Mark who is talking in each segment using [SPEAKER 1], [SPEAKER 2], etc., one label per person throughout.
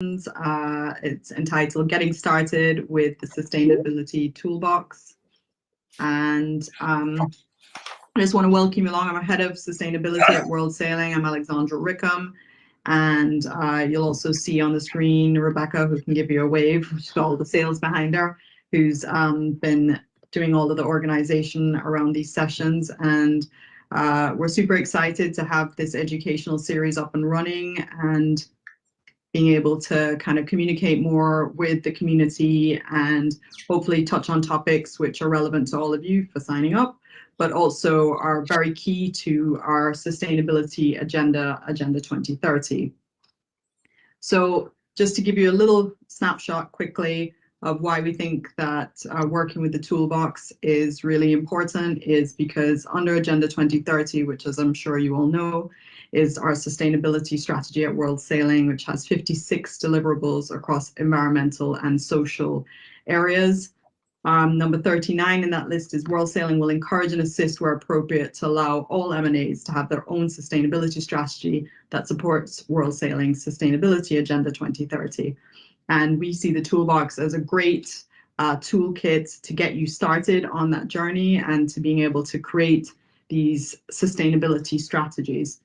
[SPEAKER 1] It's entitled Getting Started with the Sustainability Toolbox. And I just want to welcome you along. I'm head of sustainability at World Sailing. I'm Alexandra Rickham. And you'll also see on the screen Rebecca, who can give you a wave. She's got all the sails behind her, who's been doing all of the organization around these sessions. And we're super excited to have this educational series up and running and being able to kind of communicate more with the community and hopefully touch on topics which are relevant to all of you for signing up, but also are very key to our sustainability agenda, Agenda 2030. So just to give you a little snapshot quickly of why we think that working with the toolbox is really important is because under Agenda 2030, which, as I'm sure you all know, is our sustainability strategy at World Sailing, which has 56 deliverables across environmental and social areas. Number 39 in that list is World Sailing will encourage and assist where appropriate to allow all M&As to have their own sustainability strategy that supports World Sailing's Sustainability Agenda 2030. And we see the toolbox as a great toolkit to get you started on that journey and to being able to create these sustainability strategies.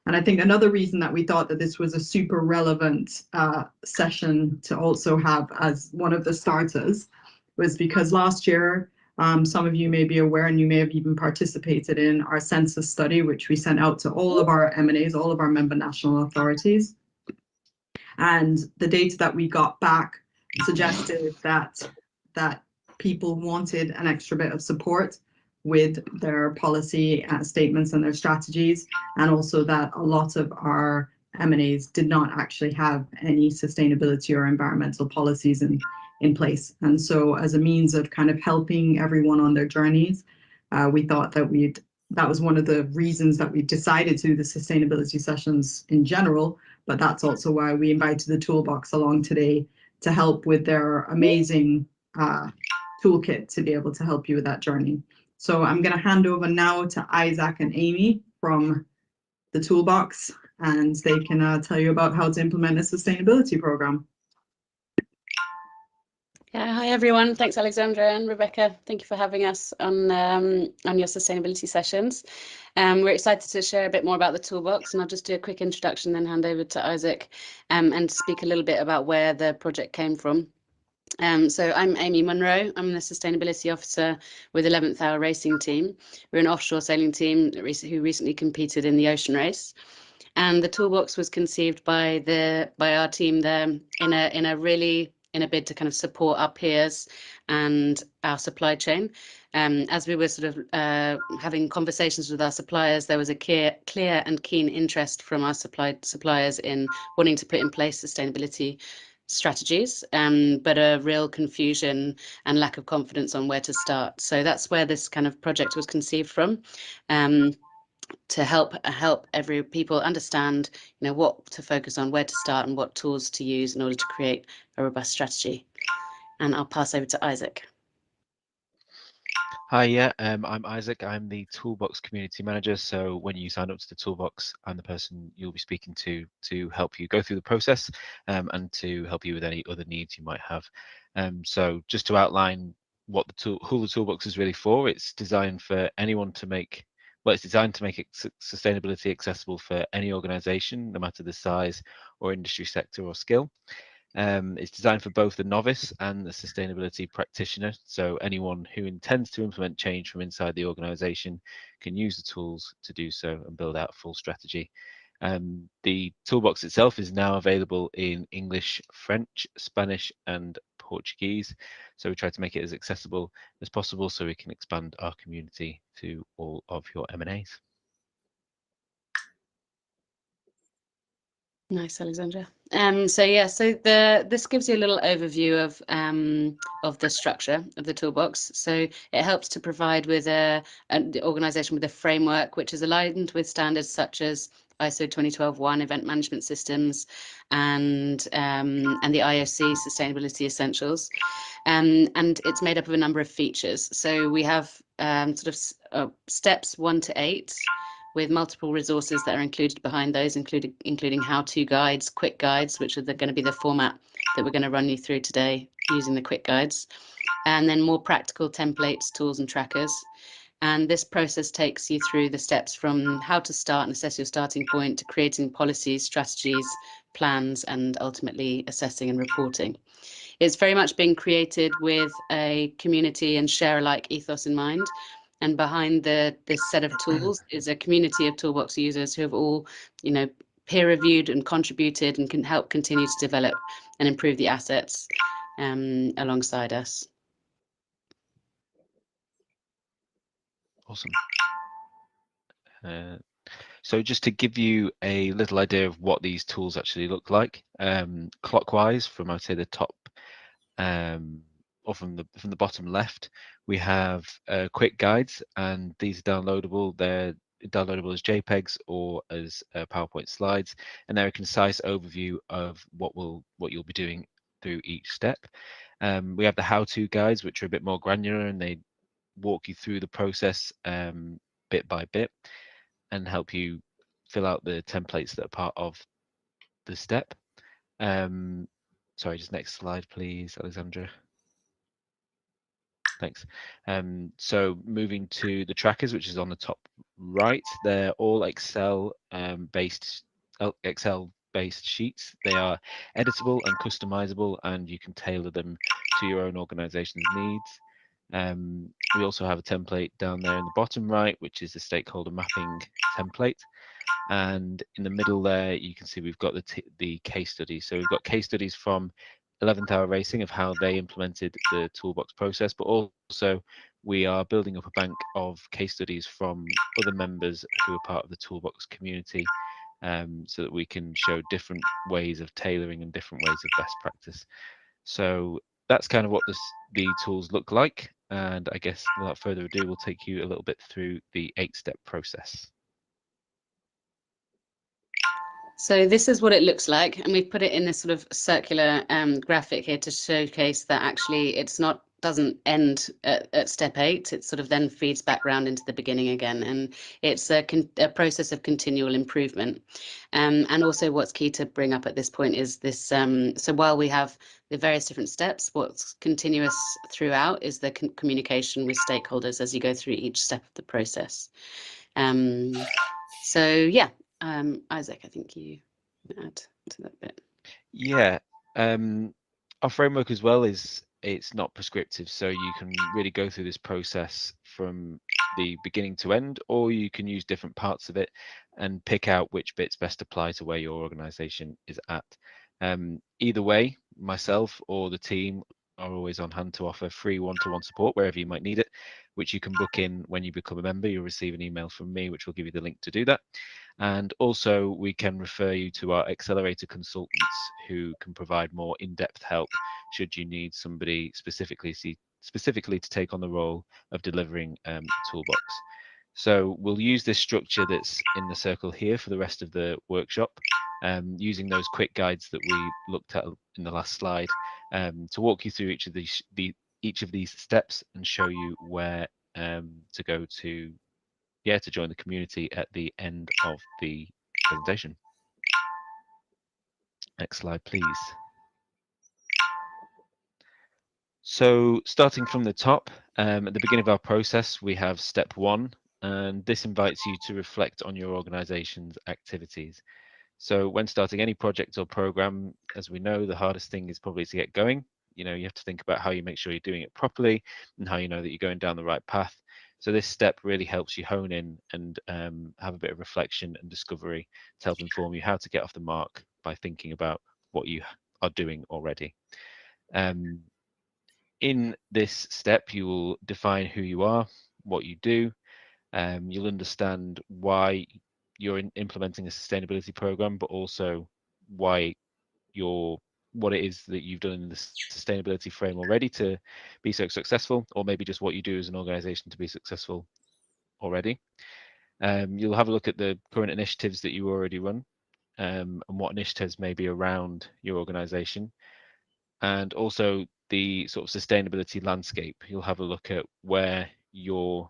[SPEAKER 1] And I think another reason that we thought that this was a super relevant session to also have as one of the starters was because last year, some of you may be aware, and you may have even participated in our census study, which we sent out to all of our M&As, all of our member national authorities. And the data that we got back suggested that people wanted an extra bit of support with their policy statements and their strategies, and also that a lot of our M&As did not actually have any sustainability or environmental policies in place. And so as a means of kind of helping everyone on their journeys, we thought that that was one of the reasons that we decided to do the sustainability sessions in general, but that's also why we invited the toolbox along today to help with their amazing toolkit to be able to help you with that journey. So I'm going to hand over now to Isaac and Amy from the toolbox, and they can tell you about how to implement a sustainability program.
[SPEAKER 2] Yeah, hi everyone. Thanks, Alexandra and Rebecca. Thank you for having us on your sustainability sessions. We're excited to share a bit more about the toolbox, and I'll just do a quick introduction, then hand over to Isaac and speak a little bit about where the project came from. So I'm Amy Munro. I'm the Sustainability Officer with 11th Hour Racing Team. We're an offshore sailing team who recently competed in the Ocean Race. And the toolbox was conceived by our team there in a bid to kind of support our peers and our supply chain. As we were sort of having conversations with our suppliers, there was a clear and keen interest from our suppliers in wanting to put in place sustainability strategies, but a real confusion and lack of confidence on where to start. So that's where this kind of project was conceived from. To help people understand, what to focus on, where to start, and what tools to use in order to create a robust strategy. And I'll pass over to Isaac.
[SPEAKER 3] Hi, I'm Isaac. I'm the Toolbox Community Manager. So when you sign up to the Toolbox, I'm the person you'll be speaking to help you go through the process and to help you with any other needs you might have. So just to outline who the Toolbox is really for, it's designed for anyone to make. Well, it's designed to make sustainability accessible for any organisation, no matter the size or industry sector or skill. It's designed for both the novice and the sustainability practitioner. So anyone who intends to implement change from inside the organisation can use the tools to do so and build out a full strategy. The toolbox itself is now available in English, French, Spanish and Portuguese. So we try to make it as accessible as possible so we can expand our community to all of your M&As.
[SPEAKER 2] Nice, Alexandra. So this gives you a little overview of the structure of the toolbox. So it helps to provide with the organisation with a framework which is aligned with standards such as ISO 2012-1 event management systems and the IOC sustainability essentials, and it's made up of a number of features. So we have steps 1 to 8, with multiple resources that are included behind those, including how-to guides, quick guides, which are going to be the format that we're going to run you through today using the quick guides, and then more practical templates, tools and trackers. And this process takes you through the steps from how to start and assess your starting point to creating policies, strategies, plans, and ultimately assessing and reporting. It's very much being created with a community and share-alike ethos in mind. And behind this set of tools is a community of Toolbox users who have all, peer reviewed and contributed and can help continue to develop and improve the assets alongside us.
[SPEAKER 3] Awesome. So just to give you a little idea of what these tools actually look like, clockwise from, I'd say, the top or from the bottom left, we have quick guides, and these are downloadable. They're downloadable as JPEGs or as PowerPoint slides, and they're a concise overview of what you'll be doing through each step. We have the how-to guides, which are a bit more granular, and they walk you through the process bit by bit and help you fill out the templates that are part of the step. Sorry, just next slide, please, Alexandra. Thanks. So moving to the trackers, which is on the top right, they're all Excel based sheets. They are editable and customizable, and you can tailor them to your own organization's needs. We also have a template down there in the bottom right, which is the stakeholder mapping template. And in the middle there, you can see we've got the case studies. So we've got case studies from 11th Hour Racing of how they implemented the toolbox process, but also we are building up a bank of case studies from other members who are part of the toolbox community, so that we can show different ways of tailoring and different ways of best practice. So that's kind of what the tools look like. And I guess without further ado, we'll take you a little bit through the 8-step process.
[SPEAKER 2] So this is what it looks like, and we've put it in this sort of circular graphic here to showcase that actually doesn't end at step 8. It sort of then feeds back round into the beginning again, and it's a process of continual improvement. And also what's key to bring up at this point is this, so while we have the various different steps, what's continuous throughout is the communication with stakeholders as you go through each step of the process. So yeah, Isaac, I think you add to that bit.
[SPEAKER 3] Yeah, our framework as well it's not prescriptive, so you can really go through this process from the beginning to end, or you can use different parts of it and pick out which bits best apply to where your organization is at. Either way, myself or the team are always on hand to offer free one-to-one support wherever you might need it, which you can book in when you become a member. You'll receive an email from me, which will give you the link to do that. And also we can refer you to our accelerator consultants who can provide more in-depth help should you need somebody specifically to take on the role of delivering the toolbox. So we'll use this structure that's in the circle here for the rest of the workshop, using those quick guides that we looked at in the last slide, to walk you through each of these steps and show you where to go to join the community at the end of the presentation. Next slide, please. So starting from the top, at the beginning of our process, we have step 1, and this invites you to reflect on your organization's activities. So when starting any project or program, as we know, the hardest thing is probably to get going. You have to think about how you make sure you're doing it properly and how you know that you're going down the right path. So this step really helps you hone in and have a bit of reflection and discovery to help inform you how to get off the mark by thinking about what you are doing already. In this step, you will define who you are, what you do. You'll understand why you're implementing a sustainability program, but also what it is that you've done in the sustainability frame already to be so successful, or maybe just what you do as an organization to be successful already. You'll have a look at the current initiatives that you already run, and what initiatives may be around your organization, and also the sort of sustainability landscape. You'll have a look at where your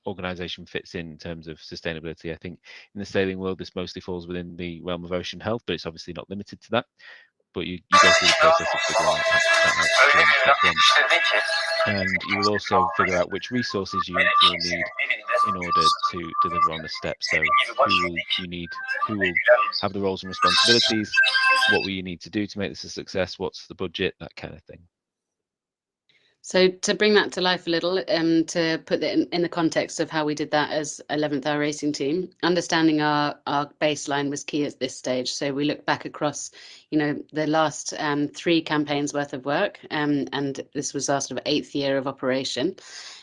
[SPEAKER 3] organization fits in terms of sustainability. I think in the sailing world, this mostly falls within the realm of ocean health, but it's obviously not limited to that. But you go through the process of figuring that out from step one. And you will also figure out which resources you'll need in order to deliver on the steps. So who will you need, who will have the roles and responsibilities, what will you need to do to make this a success, what's the budget, that kind of thing.
[SPEAKER 2] So to bring that to life a little, to put it in the context of how we did that as 11th Hour Racing Team, understanding our baseline was key at this stage. So we looked back across, the last 3 campaigns worth of work, and this was our sort of 8th year of operation,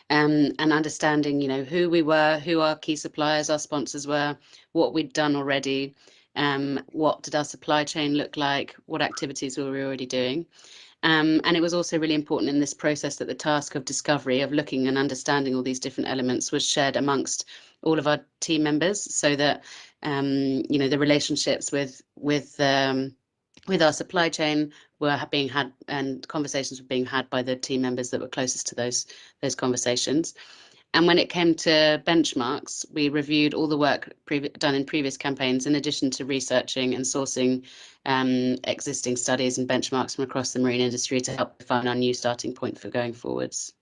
[SPEAKER 2] and understanding, who we were, who our key suppliers, our sponsors were, what we'd done already, what did our supply chain look like, what activities were we already doing. And it was also really important in this process that the task of discovery, of looking and understanding all these different elements, was shared amongst all of our team members, so that the relationships with our supply chain were being had, and conversations were being had by the team members that were closest to those conversations. And when it came to benchmarks, we reviewed all the work done in previous campaigns, in addition to researching and sourcing existing studies and benchmarks from across the marine industry to help define our new starting point for going forwards.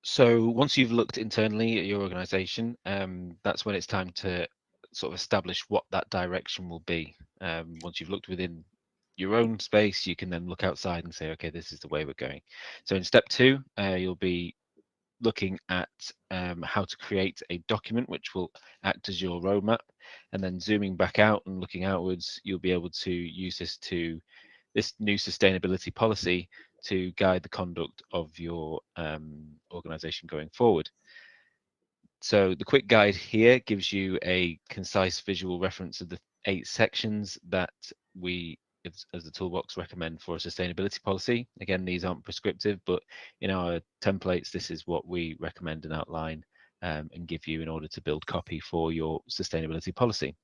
[SPEAKER 3] So once you've looked internally at your organization, that's when it's time to sort of establish what that direction will be. Once you've looked within your own space, you can then look outside and say, okay, this is the way we're going. So in step 2, you'll be looking at how to create a document which will act as your roadmap, and then zooming back out and looking outwards, you'll be able to use this new sustainability policy to guide the conduct of your organization going forward. So the quick guide here gives you a concise visual reference of the 8 sections that we, as the toolbox, recommend for a sustainability policy. Again, these aren't prescriptive, but in our templates, this is what we recommend and outline and give you in order to build copy for your sustainability policy.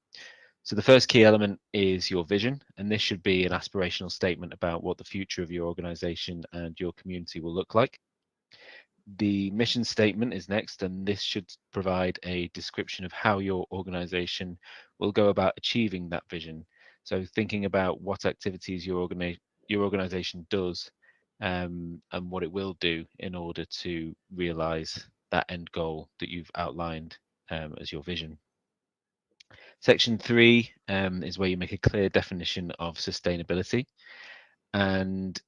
[SPEAKER 3] So the first key element is your vision, and this should be an aspirational statement about what the future of your organization and your community will look like. The mission statement is next, and this should provide a description of how your organization will go about achieving that vision. So thinking about what activities your organization does and what it will do in order to realize that end goal that you've outlined as your vision. Section 3 is where you make a clear definition of sustainability. And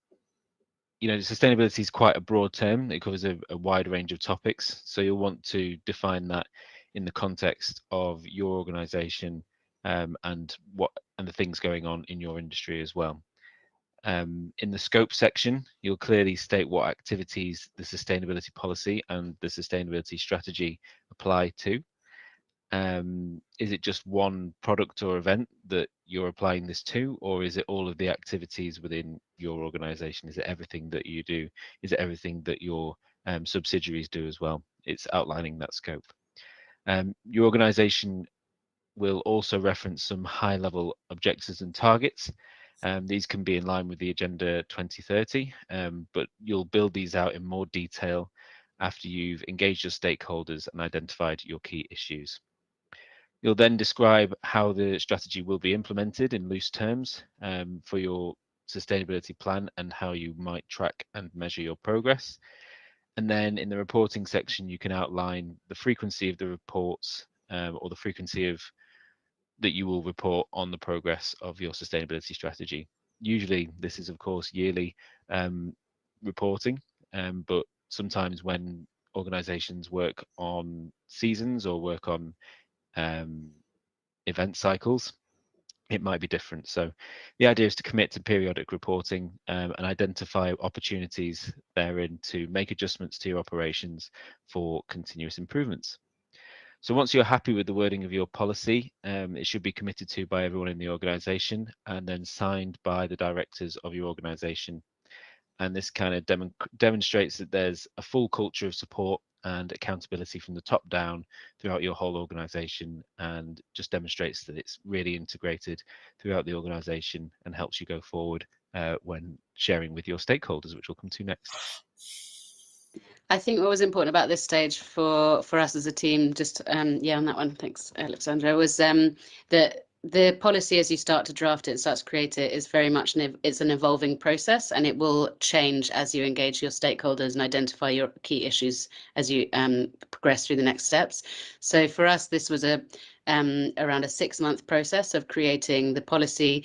[SPEAKER 3] sustainability is quite a broad term. It covers a wide range of topics. So you'll want to define that in the context of your organization and the things going on in your industry as well. In the scope section, you'll clearly state what activities the sustainability policy and the sustainability strategy apply to. Is it just one product or event that you're applying this to, or is it all of the activities within your organization? Is it everything that you do? Is it everything that your subsidiaries do as well? It's outlining that scope. Your organization will also reference some high-level objectives and targets. These can be in line with the Agenda 2030, but you'll build these out in more detail after you've engaged your stakeholders and identified your key issues. You'll then describe how the strategy will be implemented in loose terms for your sustainability plan and how you might track and measure your progress. And then in the reporting section, you can outline the frequency of the reports or the frequency of that you will report on the progress of your sustainability strategy. Usually this is, of course, yearly reporting, but sometimes when organizations work on seasons or work on event cycles, it might be different. So the idea is to commit to periodic reporting and identify opportunities therein to make adjustments to your operations for continuous improvements. So once you're happy with the wording of your policy, it should be committed to by everyone in the organization and then signed by the directors of your organization. And this kind of demonstrates that there's a full culture of support and accountability from the top down throughout your whole organization, and just demonstrates that it's really integrated throughout the organization and helps you go forward when sharing with your stakeholders, which we'll come to next.
[SPEAKER 2] I think what was important about this stage for us as a team, just on that one, thanks, Alexandra, was that the policy, as you start to draft it, start to create it, is very much it's an evolving process, and it will change as you engage your stakeholders and identify your key issues as you progress through the next steps. So for us, this was around a 6-month process of creating the policy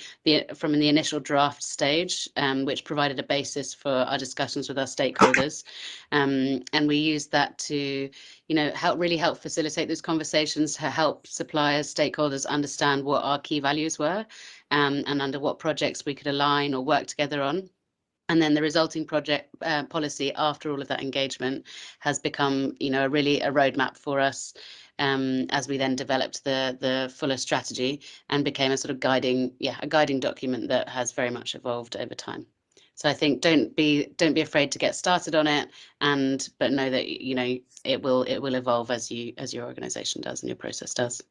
[SPEAKER 2] from the initial draft stage, which provided a basis for our discussions with our stakeholders. And we used that to, really help facilitate those conversations, to help suppliers, stakeholders understand what our key values were, and under what projects we could align or work together on. And then the resulting project policy after all of that engagement has become, a roadmap for us as we then developed the fuller strategy and became a sort of guiding document that has very much evolved over time. So I think don't be afraid to get started on it, but know that it will evolve as your organization does and your process does.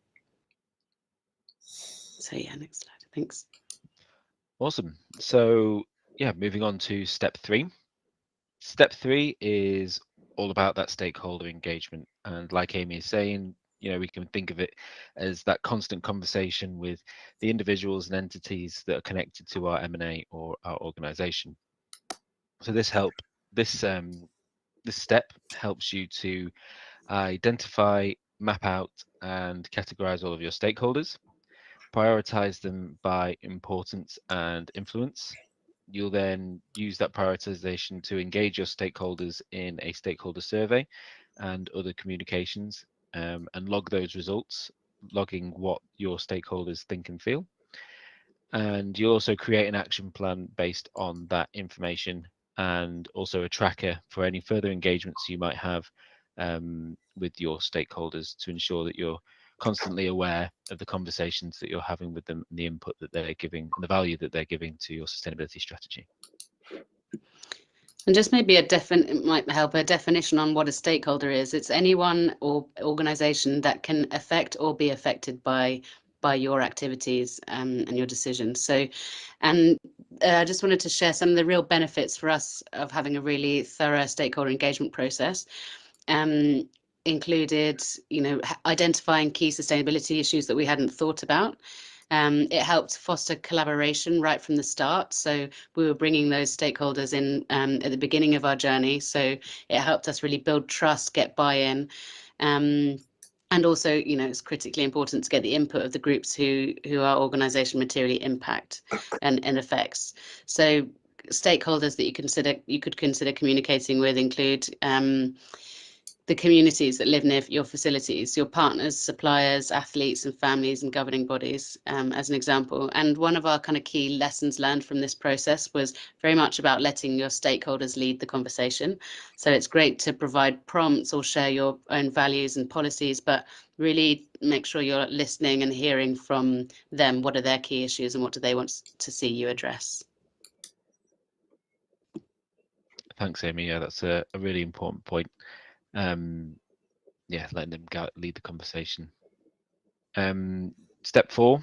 [SPEAKER 2] So yeah, next slide. Thanks.
[SPEAKER 3] Awesome. So yeah, moving on to step 3. Step 3 is all about that stakeholder engagement, and like Amy is saying, we can think of it as that constant conversation with the individuals and entities that are connected to our M&A or our organization. So this step helps you to identify, map out, and categorize all of your stakeholders, prioritize them by importance and influence. You'll then use that prioritization to engage your stakeholders in a stakeholder survey and other communications, and log those results, logging what your stakeholders think and feel. And you'll also create an action plan based on that information, and also a tracker for any further engagements you might have with your stakeholders to ensure that you're constantly aware of the conversations that you're having with them and the input that they're giving and the value that they're giving to your sustainability strategy.
[SPEAKER 2] And just maybe it might help a definition on what a stakeholder is. It's anyone or organization that can affect or be affected by your activities and your decisions. So, and I just wanted to share some of the real benefits for us of having a really thorough stakeholder engagement process. Included, identifying key sustainability issues that we hadn't thought about. It helped foster collaboration right from the start. So we were bringing those stakeholders in at the beginning of our journey. So it helped us really build trust, get buy-in. And also, it's critically important to get the input of the groups who our organisation materially impact and affects. So stakeholders that you could consider communicating with include the communities that live near your facilities, your partners, suppliers, athletes and families and governing bodies, as an example. And one of our kind of key lessons learned from this process was very much about letting your stakeholders lead the conversation. So it's great to provide prompts or share your own values and policies, but really make sure you're listening and hearing from them. What are their key issues and what do they want to see you address?
[SPEAKER 3] Thanks, Amy. Yeah, that's a really important point. Letting them lead the conversation. Step 4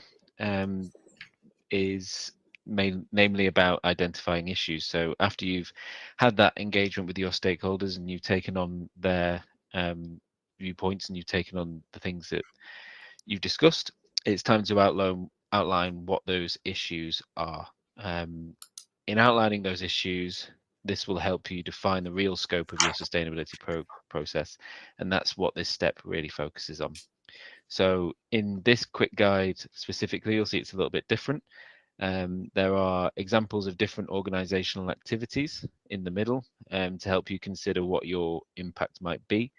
[SPEAKER 3] is namely about identifying issues. So after you've had that engagement with your stakeholders and you've taken on their viewpoints and you've taken on the things that you've discussed, it's time to outline what those issues are. In outlining those issues, this will help you define the real scope of your sustainability process, and that's what this step really focuses on. So in this quick guide specifically, you'll see it's a little bit different. There are examples of different organizational activities in the middle to help you consider what your impact might be.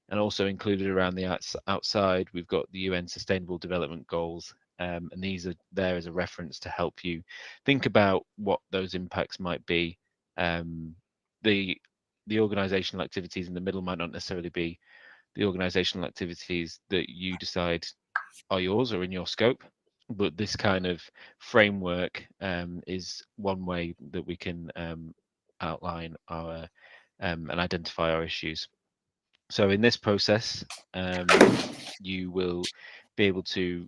[SPEAKER 3] And also included around the outside, we've got the UN Sustainable Development Goals, and these are there as a reference to help you think about what those impacts might be. The organizational activities in the middle might not necessarily be the organizational activities that you decide are yours or in your scope, but this kind of framework is one way that we can outline our and identify our issues. So in this process, you will be able to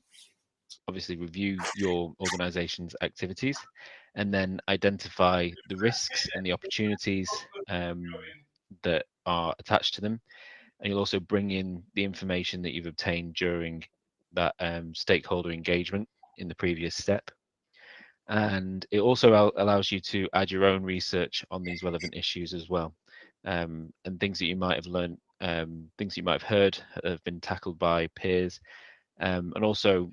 [SPEAKER 3] obviously review your organization's activities and then identify the risks and the opportunities that are attached to them. And you'll also bring in the information that you've obtained during that stakeholder engagement in the previous step. And it also allows you to add your own research on these relevant issues as well, and things that you might have learned, things you might have heard have been tackled by peers, and also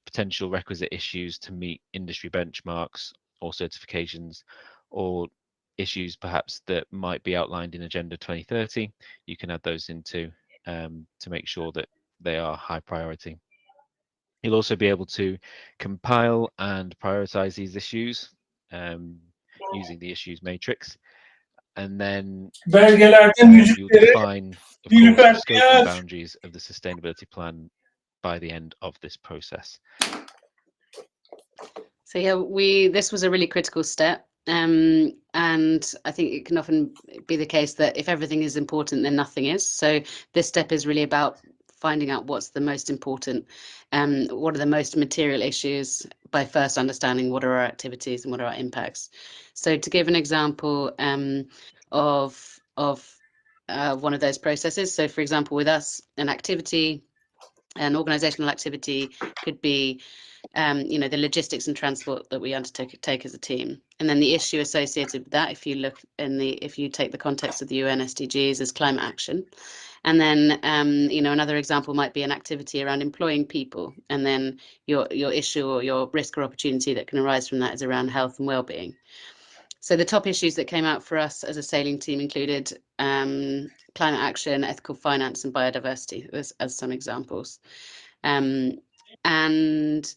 [SPEAKER 3] potential requisite issues to meet industry benchmarks or certifications, or issues perhaps that might be outlined in Agenda 2030. You can add those into to make sure that they are high priority. You'll also be able to compile and prioritize these issues using the issues matrix. And then you'll define, of course, the scope and boundaries of the sustainability plan by the end of this process.
[SPEAKER 2] So yeah, this was a really critical step. And I think it can often be the case that if everything is important, then nothing is. So this step is really about finding out what's the most important, what are the most material issues by first understanding what are our activities and what are our impacts. So to give an example of one of those processes. So for example, with us, an organizational activity could be the logistics and transport that we undertake as a team. And then the issue associated with that, if you take the context of the UN SDGs, is climate action. And then, another example might be an activity around employing people. And then your issue or your risk or opportunity that can arise from that is around health and well-being. So the top issues that came out for us as a sailing team included climate action, ethical finance, and biodiversity as some examples. And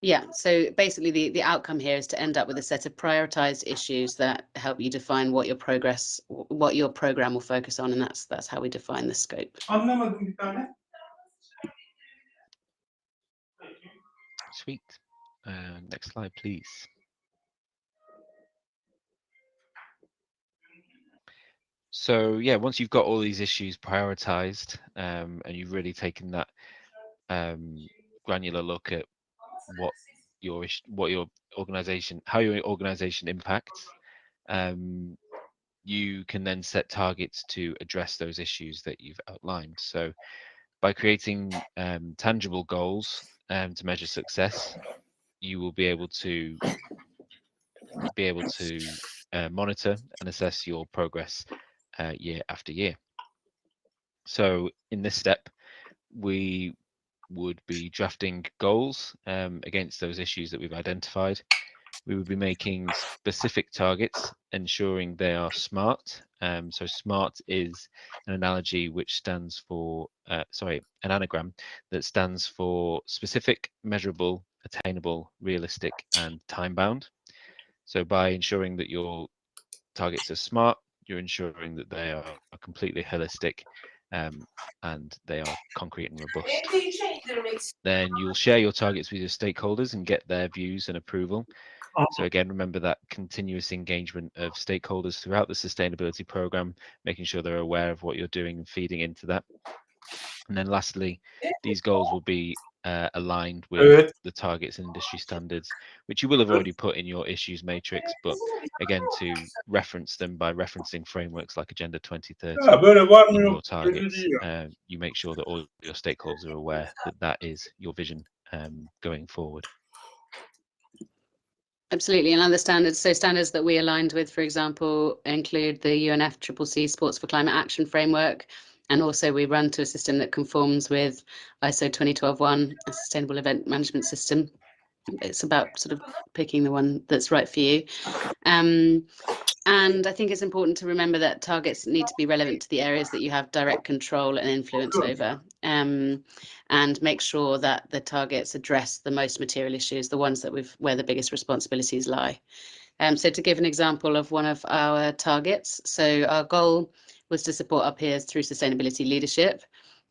[SPEAKER 2] yeah, so basically the outcome here is to end up with a set of prioritized issues that help you define what your program will focus on, and that's how we define the scope.
[SPEAKER 3] Sweet. Next slide, please. So yeah, once you've got all these issues prioritized, and you've really taken that granular look at how your organization impacts, you can then set targets to address those issues that you've outlined. So by creating tangible goals to measure success, you will be able to monitor and assess your progress year after year. So in this step, we would be drafting goals against those issues that we've identified. We would be making specific targets, ensuring they are SMART. So SMART is an analogy which stands for, an anagram that stands for specific, measurable, attainable, realistic, and time-bound. So by ensuring that your targets are SMART, you're ensuring that they are completely holistic and they are concrete and robust. Then you'll share your targets with your stakeholders and get their views and approval. So again, remember that continuous engagement of stakeholders throughout the sustainability program, making sure they're aware of what you're doing and feeding into that. And then lastly, these goals will be aligned with the targets and industry standards, which you will have already put in your issues matrix, but again, to reference them by referencing frameworks like Agenda 2030 in your targets, you make sure that all your stakeholders are aware that that is your vision going forward.
[SPEAKER 2] Absolutely, and other standards. So standards that we aligned with, for example, include the UNFCCC Sports for Climate Action Framework, and also we run to a system that conforms with ISO 2012-1, a sustainable event management system. It's about sort of picking the one that's right for you. And I think it's important to remember that targets need to be relevant to the areas that you have direct control and influence over, and make sure that the targets address the most material issues, the ones that where the biggest responsibilities lie. So to give an example of one of our targets, so our goal was to support our peers through sustainability leadership.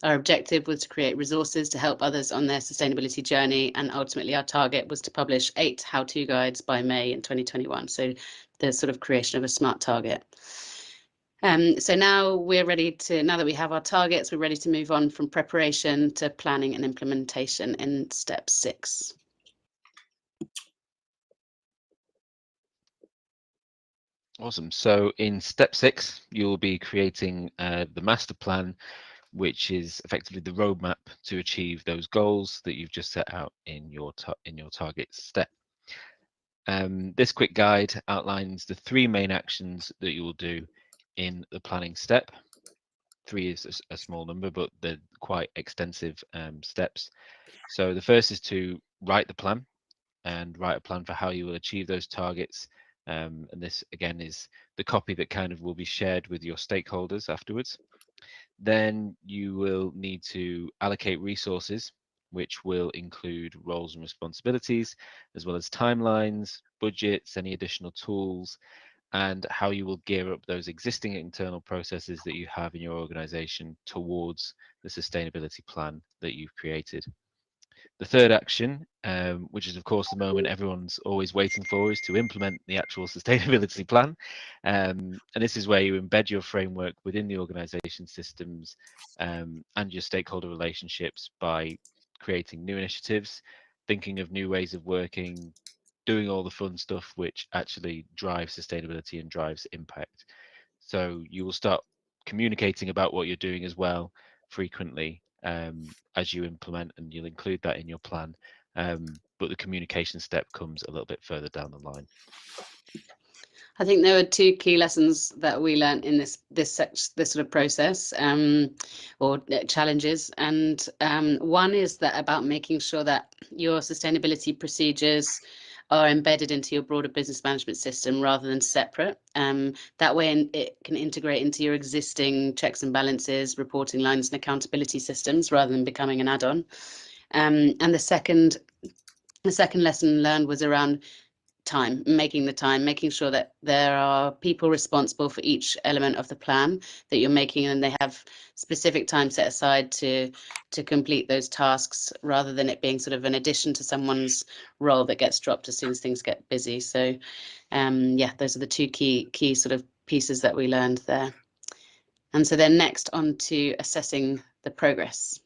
[SPEAKER 2] Our objective was to create resources to help others on their sustainability journey, and ultimately our target was to publish 8 how-to guides by May in 2021. So the sort of creation of a SMART target. So now we're ready to, now that we have our targets, we're ready to move on from preparation to planning and implementation in step 6.
[SPEAKER 3] Awesome. So in step 6, you'll be creating the master plan, which is effectively the roadmap to achieve those goals that you've just set out in your target step. This quick guide outlines the 3 main actions that you will do in the planning step. 3 is a small number, but they're quite extensive steps. So the first is to write the plan and write a plan for how you will achieve those targets. And this again is the copy that kind of will be shared with your stakeholders afterwards. Then you will need to allocate resources, which will include roles and responsibilities, as well as timelines, budgets, any additional tools, and how you will gear up those existing internal processes that you have in your organization towards the sustainability plan that you've created. The third action, which is of course the moment everyone's always waiting for, is to implement the actual sustainability plan. And this is where you embed your framework within the organization systems and your stakeholder relationships by creating new initiatives, thinking of new ways of working, doing all the fun stuff which actually drives sustainability and drives impact. So you will start communicating about what you're doing as well frequently as you implement, and you'll include that in your plan. But the communication step comes a little bit further down the line.
[SPEAKER 2] I think there were 2 key lessons that we learned in this sort of process, or challenges. And one is that about making sure that your sustainability procedures are embedded into your broader business management system rather than separate. That way it can integrate into your existing checks and balances, reporting lines and accountability systems rather than becoming an add-on. And the second lesson learned was around making sure that there are people responsible for each element of the plan that you're making, and they have specific time set aside to complete those tasks, rather than it being sort of an addition to someone's role that gets dropped as soon as things get busy. So yeah, those are the 2 key sort of pieces that we learned there. And so then next on to assessing the progress.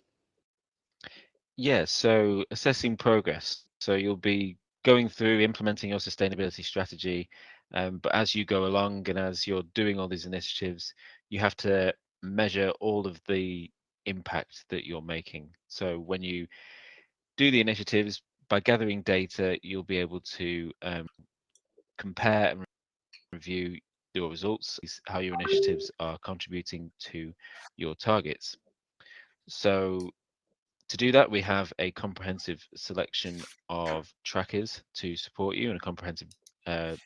[SPEAKER 3] Yeah, so assessing progress. So you'll be going through implementing your sustainability strategy, but as you go along and as you're doing all these initiatives, you have to measure all of the impact that you're making. So when you do the initiatives, by gathering data, you'll be able to compare and review your results, how your initiatives are contributing to your targets. So to do that, we have a comprehensive selection of trackers to support you and a comprehensive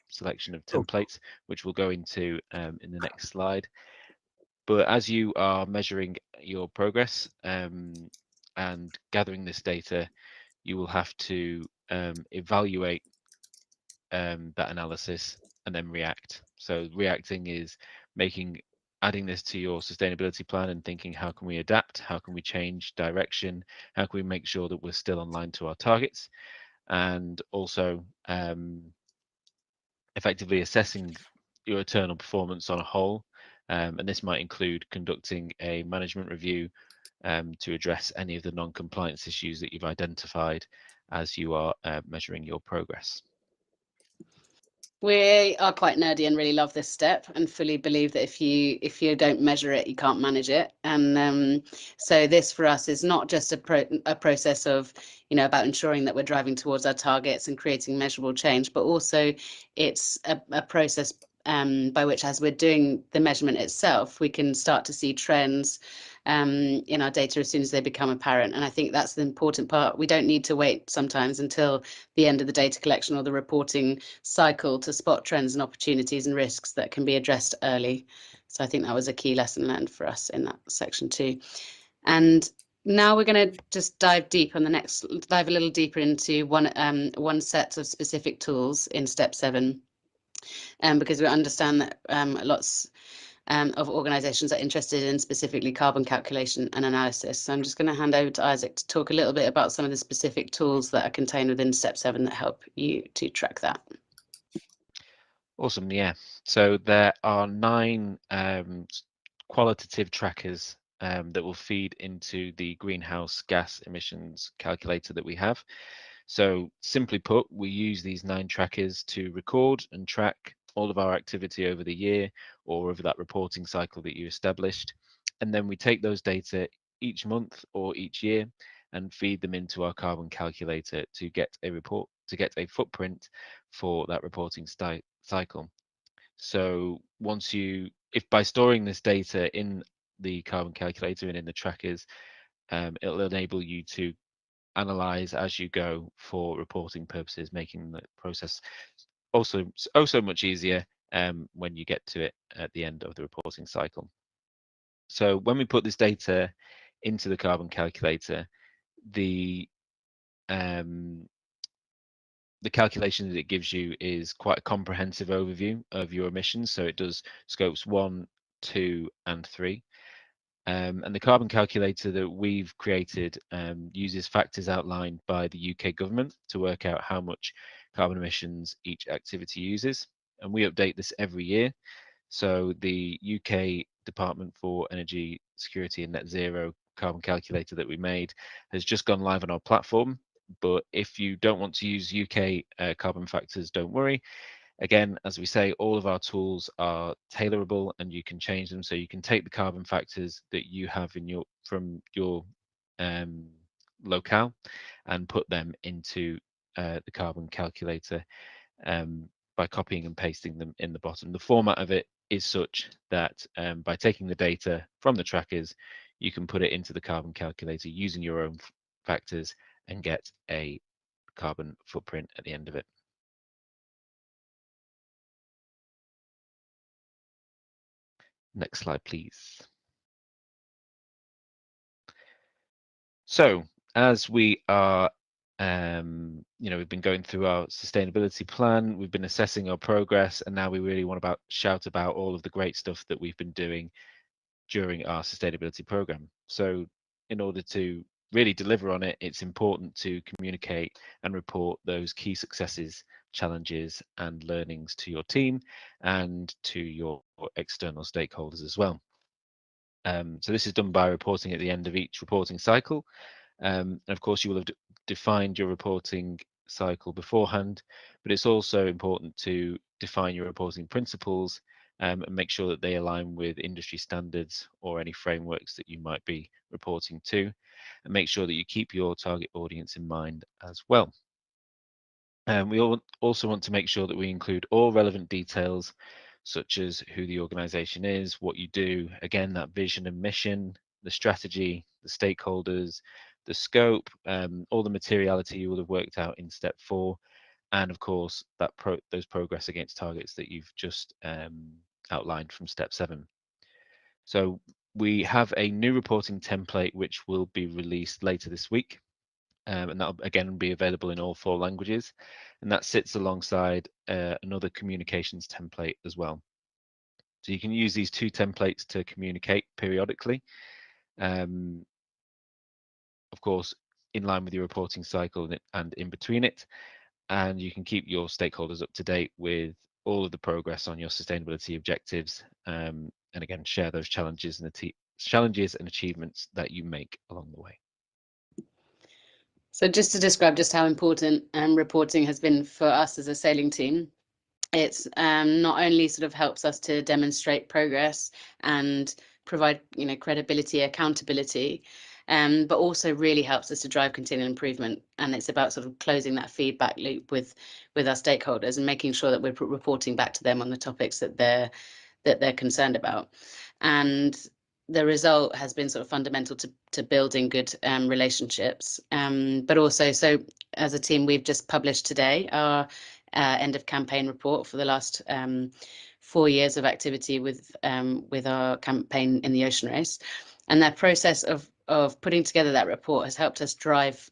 [SPEAKER 3] selection of templates, which we'll go into in the next slide. But as you are measuring your progress and gathering this data, you will have to evaluate that analysis and then react. So reacting is adding this to your sustainability plan and thinking, how can we adapt? How can we change direction? How can we make sure that we're still aligned to our targets? And also effectively assessing your internal performance on a whole. And this might include conducting a management review to address any of the non-compliance issues that you've identified as you are measuring your progress.
[SPEAKER 2] We are quite nerdy and really love this step, and fully believe that if you don't measure it, you can't manage it. And so this for us is not just a process of, about ensuring that we're driving towards our targets and creating measurable change, but also it's a process by which, as we're doing the measurement itself, we can start to see trends in our data as soon as they become apparent. And I think that's the important part. We don't need to wait sometimes until the end of the data collection or the reporting cycle to spot trends and opportunities and risks that can be addressed early. So I think that was a key lesson learned for us in that section too. And now we're going to just dive a little deeper into one set of specific tools in step 7, because we understand that lots of organisations are interested in specifically carbon calculation and analysis. So I'm just going to hand over to Isaac to talk a little bit about some of the specific tools that are contained within step 7 that help you to track that.
[SPEAKER 3] Awesome, yeah. So there are 9 qualitative trackers that will feed into the greenhouse gas emissions calculator that we have. So simply put, we use these 9 trackers to record and track all of our activity over the year or over that reporting cycle that you established. And then we take those data each month or each year and feed them into our carbon calculator to get a report, to get a footprint for that reporting cycle. So once you, if by storing this data in the carbon calculator and in the trackers, it'll enable you to analyze as you go for reporting purposes, making the process also so much easier when you get to it at the end of the reporting cycle. So when we put this data into the carbon calculator, the calculation that it gives you is quite a comprehensive overview of your emissions. So it does scopes 1, 2, and 3. And the carbon calculator that we've created uses factors outlined by the UK government to work out how much carbon emissions each activity uses. And we update this every year. So the UK Department for Energy Security and Net Zero carbon calculator that we made has just gone live on our platform. But if you don't want to use UK carbon factors, don't worry. Again, as we say, all of our tools are tailorable and you can change them. So you can take the carbon factors that you have in your from your locale and put them into the carbon calculator by copying and pasting them in the bottom. The format of it is such that by taking the data from the trackers, you can put it into the carbon calculator using your own factors and get a carbon footprint at the end of it. Next slide, please. So as we are, we've been going through our sustainability plan, we've been assessing our progress, and now we really want to shout about all of the great stuff that we've been doing during our sustainability program. So in order to really deliver on it, it's important to communicate and report those key successes, challenges, and learnings to your team and to your external stakeholders as well. So this is done by reporting at the end of each reporting cycle. And of course, you will have defined your reporting cycle beforehand, but it's also important to define your reporting principles and make sure that they align with industry standards or any frameworks that you might be reporting to, and make sure that you keep your target audience in mind as well. We also want to make sure that we include all relevant details, such as who the organization is, what you do, again, that vision and mission, the strategy, the stakeholders, the scope, all the materiality you will have worked out in step 4, and of course, that those progress against targets that you've just outlined from step 7. So we have a new reporting template which will be released later this week. And that'll again be available in all 4 languages, and that sits alongside another communications template as well. So you can use these 2 templates to communicate periodically, of course, in line with your reporting cycle and in between it, and you can keep your stakeholders up to date with all of the progress on your sustainability objectives, and again share those challenges and achievements that you make along the way.
[SPEAKER 2] So just to describe just how important reporting has been for us as a sailing team, it's not only sort of helps us to demonstrate progress and provide credibility, accountability, but also really helps us to drive continual improvement. And it's about sort of closing that feedback loop with our stakeholders and making sure that we're reporting back to them on the topics that they're concerned about. And the result has been sort of fundamental to building good relationships, but also, so as a team, we've just published today our end of campaign report for the last 4 years of activity with our campaign in the ocean race, and that process of putting together that report has helped us drive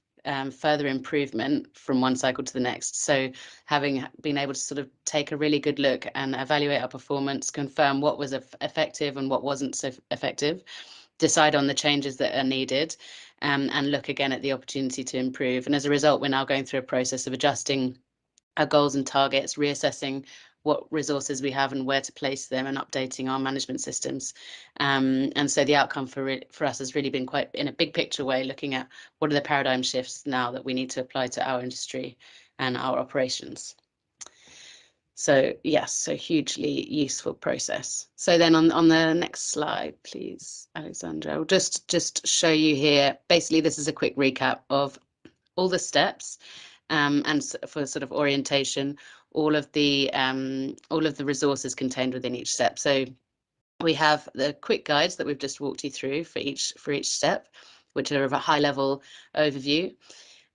[SPEAKER 2] further improvement from one cycle to the next. So having been able to sort of take a really good look and evaluate our performance, confirm what was effective and what wasn't so effective, decide on the changes that are needed, and look again at the opportunity to improve. And as a result, we're now going through a process of adjusting our goals and targets, reassessing what resources we have and where to place them, and updating our management systems. And so the outcome for us has really been quite, in a big picture way, looking at what are the paradigm shifts now that we need to apply to our industry and our operations. So yes, so hugely useful process. So then on the next slide, please, Alexandra, I'll just show you here. Basically, this is a quick recap of all the steps, and for sort of orientation, all of the resources contained within each step. So we have the quick guides that we've just walked you through for each step, which are of a high level overview.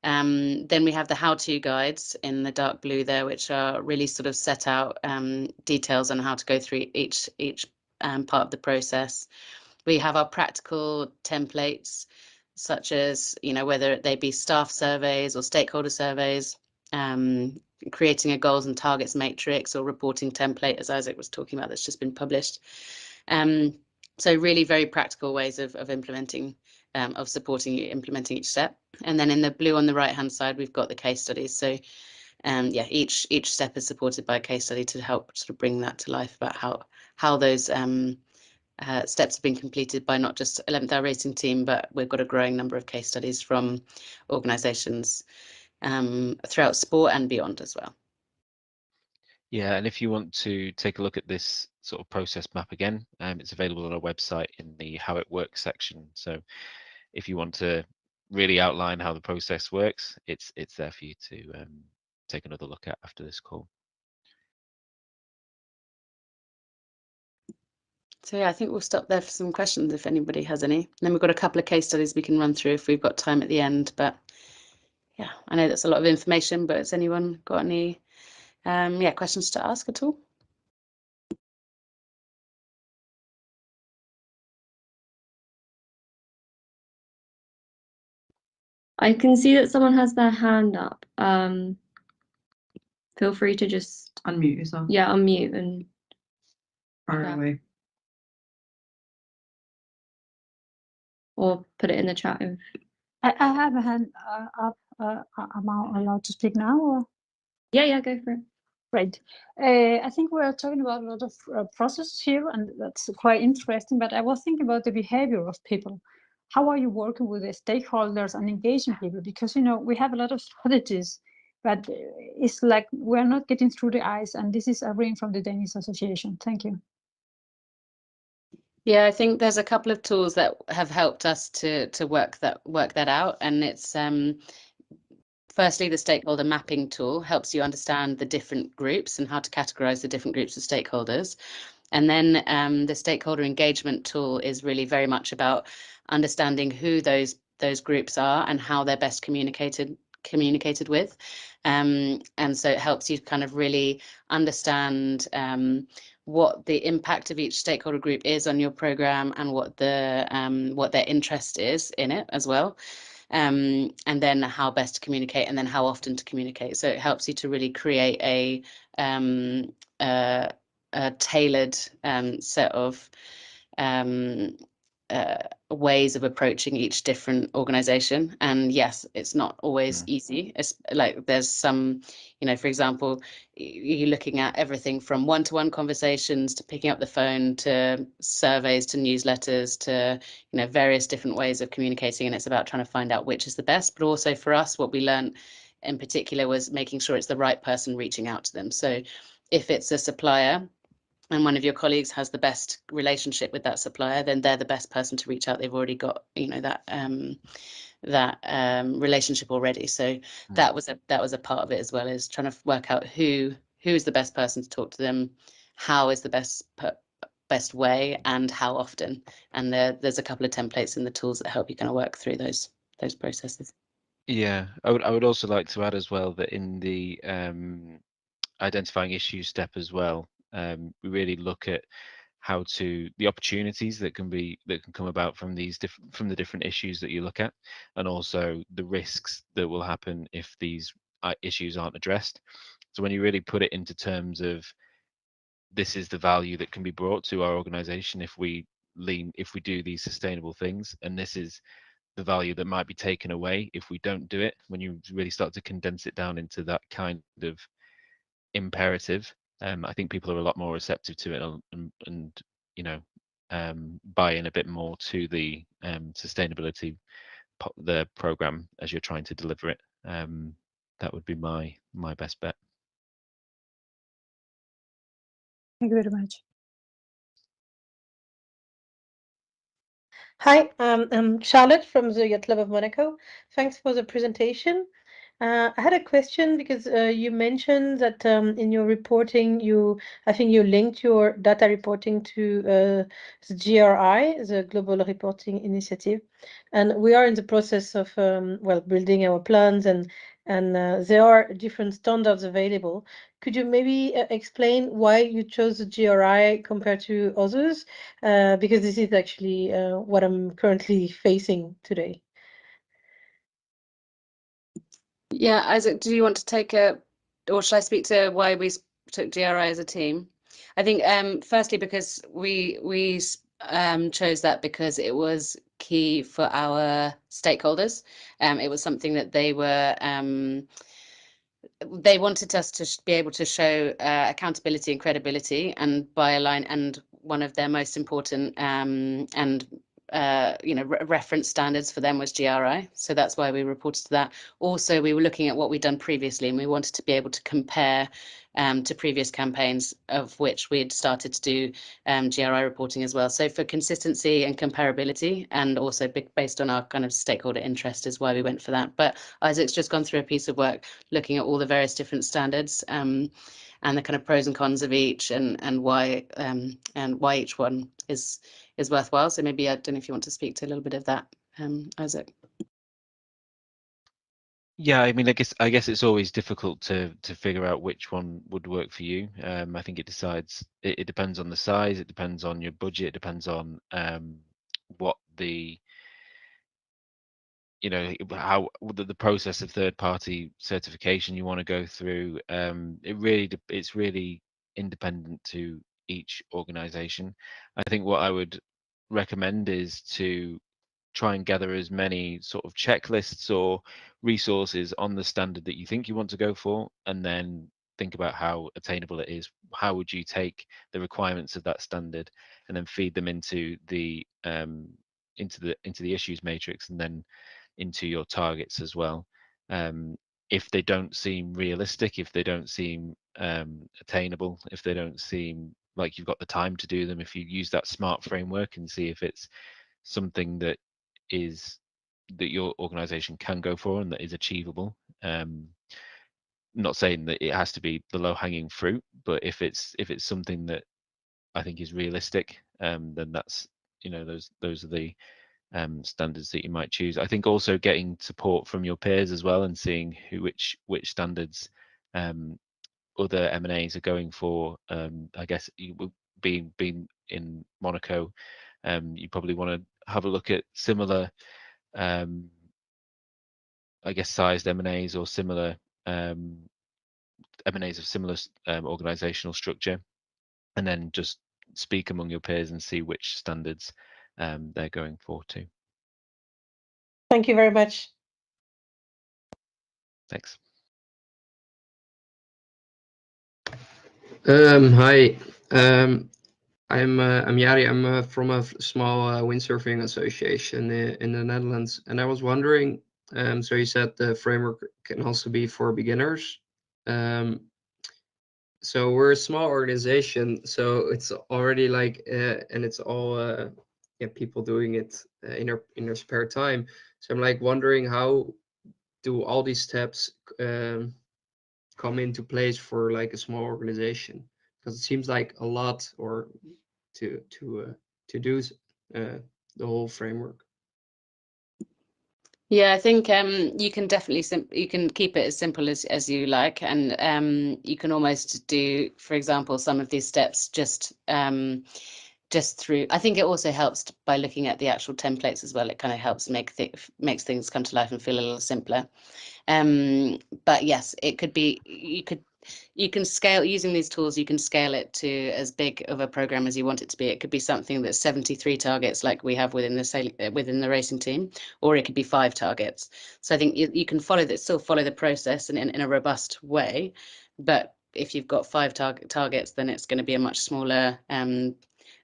[SPEAKER 2] Then we have the how-to guides in the dark blue there, which are really sort of set out details on how to go through each part of the process. We have our practical templates, such as, you know, whether they be staff surveys or stakeholder surveys, creating a goals and targets matrix or reporting template, as Isaac was talking about, that's just been published. So really very practical ways of implementing, of supporting you implementing each step. And then in the blue on the right hand side, we've got the case studies. So yeah, each step is supported by a case study to help sort of bring that to life about how those steps have been completed by not just 11th Hour Racing Team, but we've got a growing number of case studies from organisations throughout sport and beyond as well.
[SPEAKER 3] Yeah, and if you want to take a look at this sort of process map again, it's available on our website in the How It Works section. So if you want to really outline how the process works, it's there for you to take another look at after this call.
[SPEAKER 2] So yeah, I think we'll stop there for some questions if anybody has any. And then we've got a couple of case studies we can run through if we've got time at the end. But yeah, I know that's a lot of information, but has anyone got any questions to ask at all?
[SPEAKER 4] I can see that someone has their hand up. Feel free to just
[SPEAKER 1] Unmute yourself.
[SPEAKER 4] yeah, unmute and
[SPEAKER 1] Far
[SPEAKER 4] Yeah.
[SPEAKER 1] away.
[SPEAKER 4] or put it in the chat.
[SPEAKER 5] I have a hand up. Am I allowed to speak now? Or?
[SPEAKER 4] Yeah, go for it.
[SPEAKER 5] Great. I think we're talking about a lot of processes here, and that's quite interesting. But I was thinking about the behavior of people. How are you working with the stakeholders and engaging people? Because, you know, we have a lot of strategies, but it's like we're not getting through the eyes. And this is a ring from the Danish Association. Thank you.
[SPEAKER 2] Yeah, I think there's a couple of tools that have helped us to work that out, and it's firstly, the stakeholder mapping tool helps you understand the different groups and how to categorize the different groups of stakeholders. And then the stakeholder engagement tool is really very much about understanding who those groups are and how they're best communicated with. And so it helps you kind of really understand what the impact of each stakeholder group is on your program and what their interest is in it as well. And then how best to communicate, and then how often to communicate. So it helps you to really create a tailored set of ways of approaching each different organization. And yes, it's not always easy. It's like there's some, you know, for example, you're looking at everything from one-to-one conversations to picking up the phone to surveys to newsletters to, you know, various different ways of communicating. And it's about trying to find out which is the best. But also for us, what we learned in particular was making sure it's the right person reaching out to them. So if it's a supplier and one of your colleagues has the best relationship with that supplier, then they're the best person to reach out. They've already got, you know, that relationship already. So that was a part of it as well, is trying to work out who is the best person to talk to them, how is the best way, and how often. And there's a couple of templates in the tools that help you kind of work through those processes.
[SPEAKER 3] Yeah, I would also like to add as well that in the identifying issues step as well, we really look at how to the opportunities that can come about from the different issues that you look at, and also the risks that will happen if these issues aren't addressed. So when you really put it into terms of this is the value that can be brought to our organization if we do these sustainable things, and this is the value that might be taken away if we don't do it, when you really start to condense it down into that kind of imperative, I think people are a lot more receptive to it and you know, buy in a bit more to the sustainability the program as you're trying to deliver it. That would be my best bet.
[SPEAKER 5] Thank you very much.
[SPEAKER 6] Hi, I'm Charlotte from the Yacht Club of Monaco. Thanks for the presentation. I had a question because you mentioned that in your reporting, I think you linked your data reporting to the GRI, the Global Reporting Initiative, and we are in the process of building our plans, and there are different standards available. Could you maybe explain why you chose the GRI compared to others? Because this is actually what I'm currently facing today.
[SPEAKER 2] Yeah, Isaac, do you want to take or should I speak to why we took GRI as a team? I think firstly because we chose that because it was key for our stakeholders. It was something that they wanted us to be able to show accountability and credibility, and by align, and one of their most important reference standards for them was GRI. So that's why we reported to that. Also, we were looking at what we'd done previously, and we wanted to be able to compare to previous campaigns, of which we'd started to do GRI reporting as well. So for consistency and comparability, and also based on our kind of stakeholder interest, is why we went for that. But Isaac's just gone through a piece of work looking at all the various different standards and the kind of pros and cons of each, and why each one is worthwhile. So maybe I don't know if you want to speak to a little bit of that, Isaac.
[SPEAKER 3] Yeah, I mean, I guess it's always difficult to figure out which one would work for you. I think it depends on the size, it depends on your budget, it depends on what the how the process of third-party certification you want to go through. It's really independent to each organization. I think what I would recommend is to try and gather as many sort of checklists or resources on the standard that you think you want to go for, and then think about how attainable it is. How would you take the requirements of that standard and then feed them into the issues matrix, and then into your targets as well. If they don't seem realistic, if they don't seem attainable, if they don't seem like you've got the time to do them, if you use that SMART framework and see if it's something that your organization can go for and that is achievable. Not saying that it has to be the low-hanging fruit, but if it's something that I think is realistic, then that's those are the standards that you might choose. I think also getting support from your peers as well, and seeing which standards other M&As are going for. I guess being in Monaco, you probably want to have a look at similar, I guess, sized M&As or similar M&As of similar organizational structure, and then just speak among your peers and see which standards they're going for too.
[SPEAKER 6] Thank you very much.
[SPEAKER 3] Thanks.
[SPEAKER 7] Hi, I'm Jari. I'm from a small windsurfing association in the Netherlands, and I was wondering. So you said the framework can also be for beginners. So we're a small organization, so it's already and it's all people doing it in their spare time. So I'm wondering, how do all these steps come into place for a small organization? Because it seems like a lot, or to do the whole framework.
[SPEAKER 2] Yeah, I think you can definitely you can keep it as simple as you like, and you can almost do, for example, some of these steps just through. I think it also helps by looking at the actual templates as well. It kind of helps makes things come to life and feel a little simpler. But yes, it could be, you can scale using these tools. You can scale it to as big of a program as you want it to be. It could be something that's 73 targets like we have within the racing team, or it could be 5 targets. So I think you can still follow the process in a robust way, but if you've got 5 targets, then it's going to be a much smaller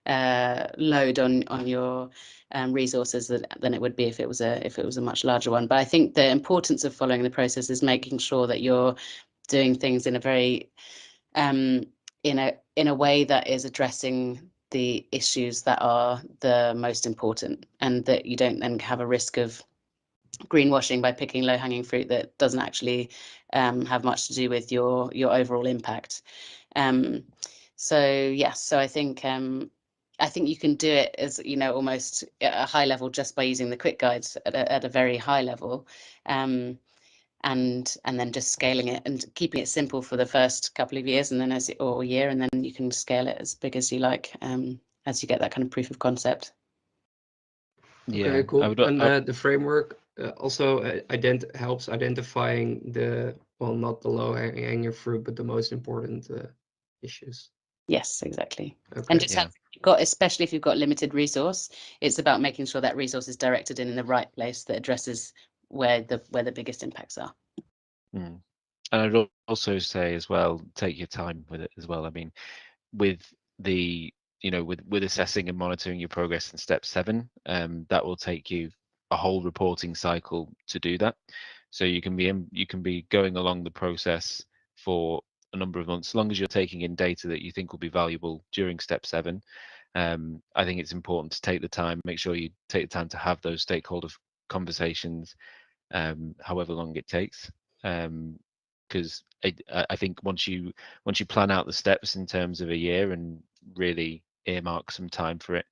[SPEAKER 2] load on your resources than it would be if it was a much larger one. But I think the importance of following the process is making sure that you're doing things in a very in a way that is addressing the issues that are the most important, and that you don't then have a risk of greenwashing by picking low-hanging fruit that doesn't actually have much to do with your overall impact. So yes, so I think you can do it as, you know, almost at a high level just by using the quick guides at a very high level, and then just scaling it and keeping it simple for the first couple of years, and then or year, and then you can scale it as big as you like as you get that kind of proof of concept.
[SPEAKER 3] Yeah,
[SPEAKER 7] Okay, cool. And
[SPEAKER 3] I
[SPEAKER 7] the framework also helps identifying not the low-hanging fruit, but the most important issues.
[SPEAKER 2] Yes, exactly.
[SPEAKER 7] Okay.
[SPEAKER 2] And just
[SPEAKER 3] Yeah.
[SPEAKER 2] especially if you've got limited resource, it's about making sure that resource is directed in the right place that addresses where the biggest impacts are.
[SPEAKER 3] And I'd also say as well, take your time with it as well. I mean, with the, you know, with assessing and monitoring your progress in step 7, that will take you a whole reporting cycle to do that. So you can be going along the process for a number of months, as long as you're taking in data that you think will be valuable during step 7. I think it's important to take the time, make sure you take the time to have those stakeholder conversations, however long it takes. Because I think once you plan out the steps in terms of a year and really earmark some time for it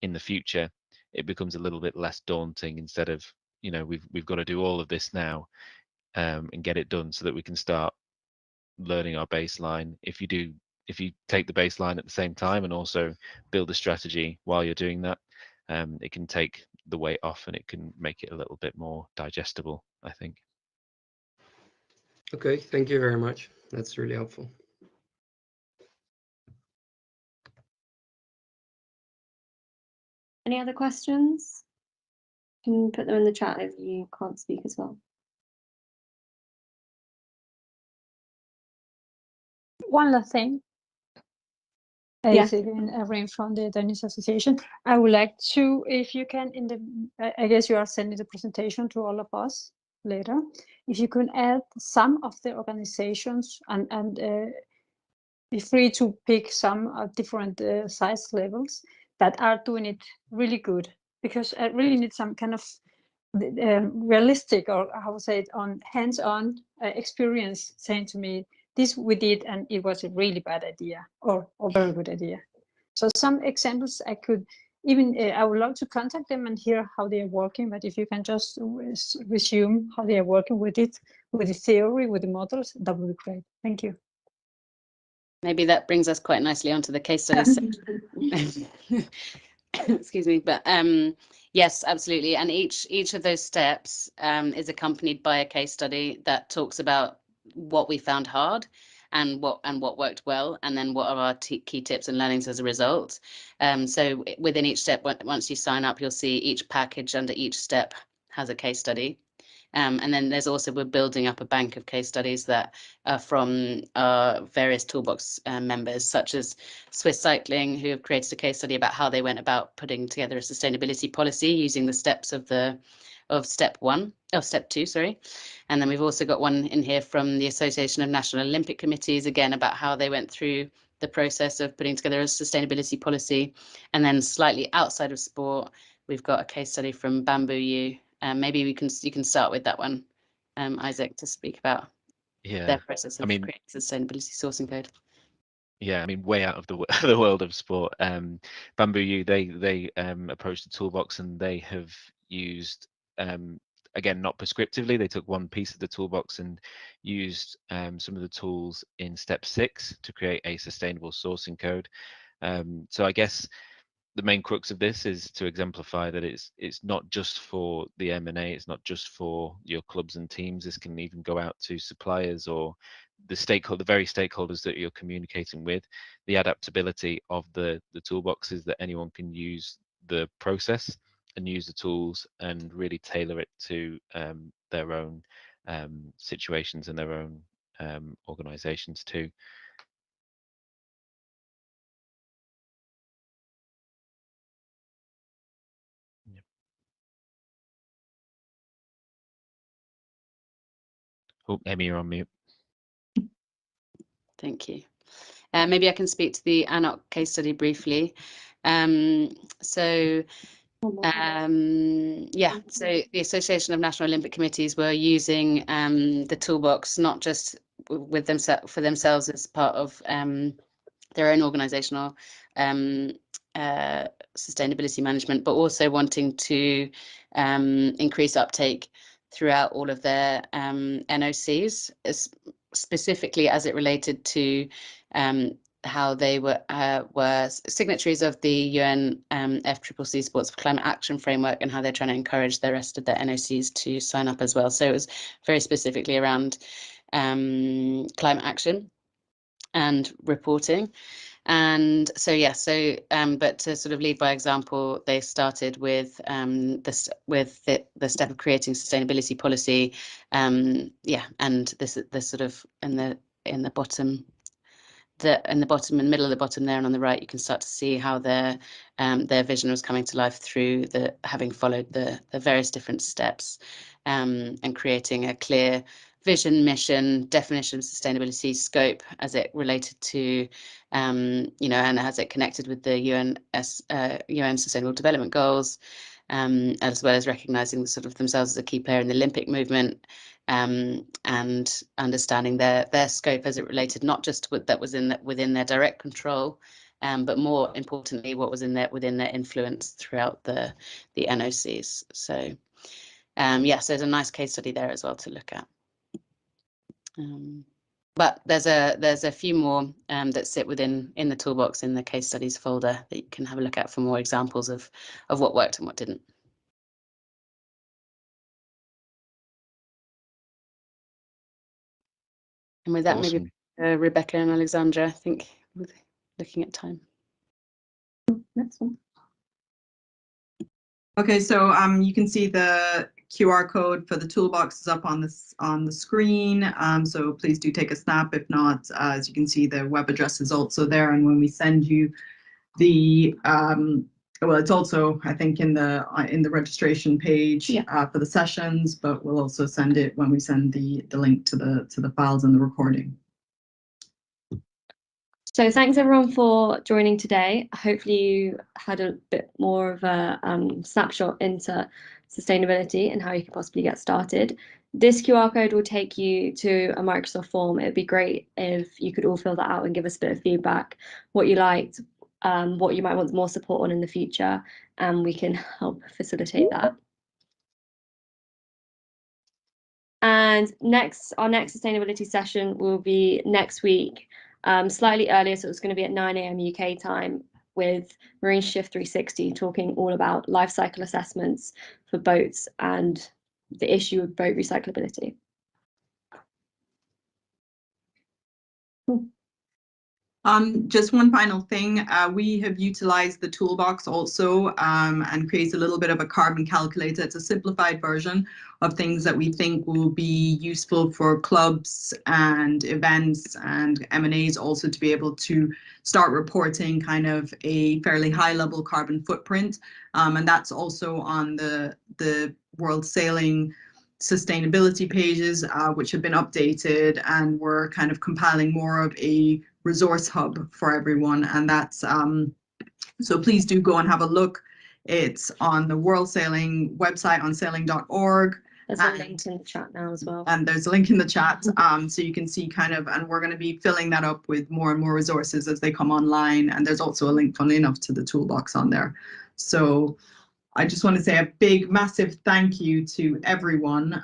[SPEAKER 3] in the future, it becomes a little bit less daunting, instead of, you know, we've got to do all of this now and get it done so that we can start learning our baseline. If you take the baseline at the same time and also build a strategy while you're doing that, it can take the weight off and it can make it a little bit more digestible, I think.
[SPEAKER 7] Okay, thank you very much. That's really helpful.
[SPEAKER 4] Any other questions? You can put them in the chat if you can't speak as well.
[SPEAKER 5] One last thing.
[SPEAKER 4] Yeah.
[SPEAKER 5] Is again Irene from the Danish Association. I would like to, if you can, I guess you are sending the presentation to all of us later. If you can add some of the organizations and be free to pick some different size levels that are doing it really good, because I really need some kind of realistic, or how to say it, on hands-on experience saying to me, this we did and it was a really bad idea or very good idea. So some examples I could even, I would love to contact them and hear how they are working, but if you can just resume how they are working with it, with the theory, with the models, that would be great. Thank you.
[SPEAKER 2] Maybe that brings us quite nicely onto the case studies. Excuse me, but yes, absolutely. And each of those steps is accompanied by a case study that talks about what we found hard and what worked well, and then what are our key tips and learnings as a result. So within each step, once you sign up, you'll see each package under each step has a case study. And then there's also, we're building up a bank of case studies that are from various toolbox members, such as Swiss Cycling, who have created a case study about how they went about putting together a sustainability policy using the steps of step 2, sorry. And then we've also got one in here from the Association of National Olympic Committees, again about how they went through the process of putting together a sustainability policy. And then slightly outside of sport, we've got a case study from Bamboo U. Maybe you can start with that one, Isaac, to speak about their process of creating sustainability sourcing code.
[SPEAKER 3] Yeah, I mean, way out of the the world of sport. Bamboo U, they approached the toolbox, and they have used, again, not prescriptively. They took one piece of the toolbox and used some of the tools in step 6 to create a sustainable sourcing code. So I guess the main crux of this is to exemplify that it's not just for the M&A, it's not just for your clubs and teams. This can even go out to suppliers or the very stakeholders that you're communicating with. The adaptability of the toolbox is that anyone can use the process and use the tools and really tailor it to their own situations and their own organisations too. Oh, Emmy, you're on mute.
[SPEAKER 2] Thank you. Maybe I can speak to the ANOC case study briefly. So the Association of National Olympic Committees were using the toolbox not just with for themselves as part of their own organisational sustainability management, but also wanting to increase uptake throughout all of their NOCs, specifically as it related to how they were signatories of the UN FCCC Sports for Climate Action Framework, and how they're trying to encourage the rest of their NOCs to sign up as well. So it was very specifically around climate action and reporting. And so but to sort of lead by example, they started with the step of creating sustainability policy. And this sort of in the bottom and middle of the bottom there and on the right, you can start to see how their vision was coming to life through having followed the various different steps, and creating a clear vision, mission, definition of sustainability, scope as it related to, and as it connected with the UN Sustainable Development Goals, as well as recognizing sort of themselves as a key player in the Olympic movement, and understanding their scope as it related not just what that was within their direct control, but more importantly, what was within their influence throughout the NOCs. So so there's a nice case study there as well to look at. But there's a few more that sit in the toolbox in the case studies folder that you can have a look at for more examples of what worked and what didn't. And with that,
[SPEAKER 3] Awesome.
[SPEAKER 2] maybe Rebecca and Alexandra, I think, looking at time.
[SPEAKER 4] Next one.
[SPEAKER 1] Okay, so you can see the QR code for the toolbox is up on the screen. So please do take a snap. If not, as you can see, the web address is also there. And when we send you the well, it's also, I think, in the registration page for the sessions, but we'll also send it when we send the link to the files and the recording.
[SPEAKER 4] So thanks everyone for joining today. Hopefully you had a bit more of a snapshot into sustainability and how you can possibly get started. This QR code will take you to a Microsoft form. It would be great if you could all fill that out and give us a bit of feedback, what you liked, what you might want more support on in the future, and we can help facilitate that. And our next sustainability session will be next week, slightly earlier, so it's going to be at 9 AM UK time, with Marine Shift 360 talking all about life cycle assessments for boats and the issue of boat recyclability. Cool.
[SPEAKER 1] Just one final thing, we have utilized the toolbox also and created a little bit of a carbon calculator. It's a simplified version of things that we think will be useful for clubs and events and M&As also to be able to start reporting kind of a fairly high level carbon footprint. And that's also on the World Sailing sustainability pages, which have been updated, and we're kind of compiling more of a resource hub for everyone. And that's so please do go and have a look. It's on the World Sailing website on sailing.org.
[SPEAKER 4] There's a link in the chat now as well.
[SPEAKER 1] And there's a link in the chat, so you can see kind of, and we're going to be filling that up with more and more resources as they come online. And there's also a link, funnily enough, to the toolbox on there. So I just want to say a big, massive thank you to everyone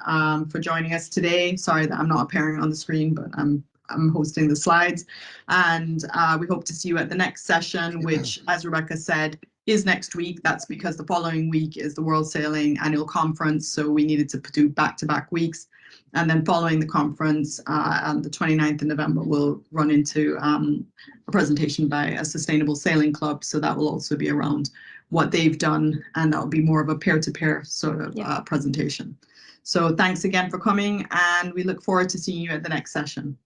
[SPEAKER 1] for joining us today. Sorry that I'm not appearing on the screen, but I'm hosting the slides. And we hope to see you at the next session, which, as Rebecca said, is next week. That's because the following week is the World Sailing Annual Conference, so we needed to do back-to-back weeks. And then following the conference on the 29th of November, we'll run into a presentation by a Sustainable Sailing Club. So that will also be around what they've done, and that'll be more of a peer-to-peer sort of presentation. So thanks again for coming, and we look forward to seeing you at the next session.